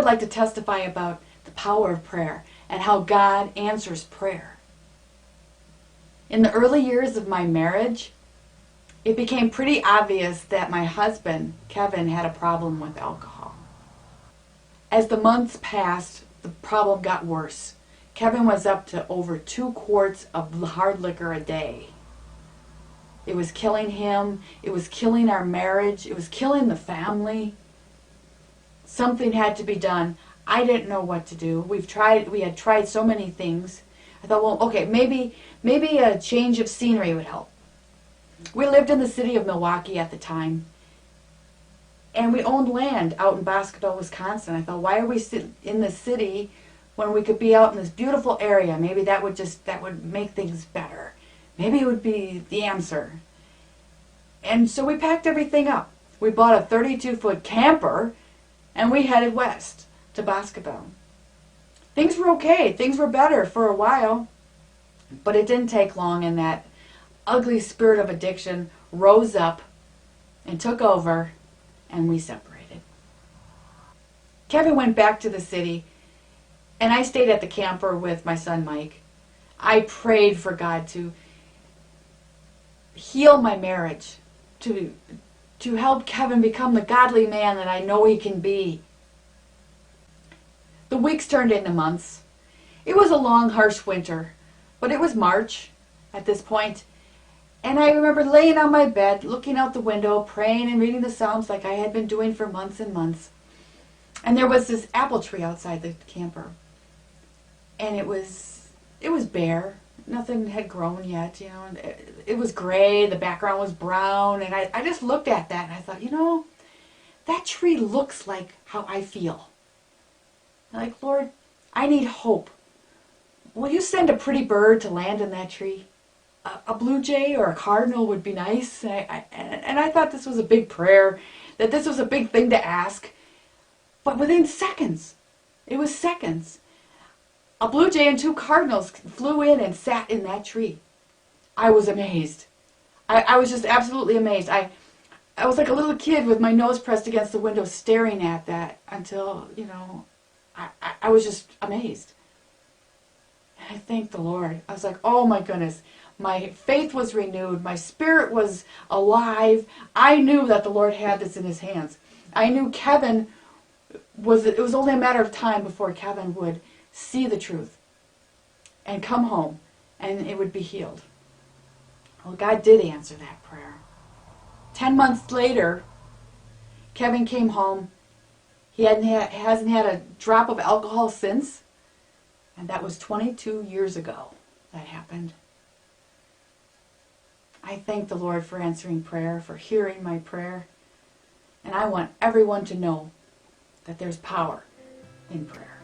like to testify about the power of prayer and how God answers prayer. In the early years of my marriage, it became pretty obvious that my husband, Kevin, had a problem with alcohol. As the months passed, the problem got worse. Kevin was up to over 2 quarts of hard liquor a day. It was killing him. It was killing our marriage. It was killing the family. Something had to be done. I didn't know what to do. We had tried so many things. I thought, well, okay, maybe a change of scenery would help. We lived in the city of Milwaukee at the time, and we owned land out in Boscoville, Wisconsin. I thought, why are we in the city when we could be out in this beautiful area? Maybe that would make things better. Maybe it would be the answer. And so we packed everything up. We bought a 32-foot camper, and we headed west to Boscoville. Things were okay. Things were better for a while, but it didn't take long, and that ugly spirit of addiction rose up and took over, and we separated. Kevin went back to the city, and I stayed at the camper with my son Mike. I prayed for God to heal my marriage, to help Kevin become the godly man that I know he can be. The weeks turned into months. It was a long, harsh winter, but it was March at this point, and I remember laying on my bed, looking out the window, praying and reading the Psalms like I had been doing for months and months. And there was this apple tree outside the camper, and it was bare. Nothing had grown yet, you know. It was gray, the background was brown, and I just looked at that and I thought, you know, that tree looks like how I feel. Like, Lord, I need hope. Will you send a pretty bird to land in that tree? A blue jay or a cardinal would be nice. And I thought this was a big prayer, that this was a big thing to ask. But within seconds, it was seconds, a blue jay and 2 cardinals flew in and sat in that tree. I was amazed. I was just absolutely amazed. I was like a little kid with my nose pressed against the window staring at that until, you know, I was just amazed. And I thanked the Lord. I was like, oh my goodness. My faith was renewed. My spirit was alive. I knew that the Lord had this in his hands. I knew it was only a matter of time before Kevin would see the truth and come home and it would be healed. Well, God did answer that prayer. 10 months later, Kevin came home. He hasn't had a drop of alcohol since, and that was 22 years ago that happened. I thank the Lord for answering prayer, for hearing my prayer, and I want everyone to know that there's power in prayer.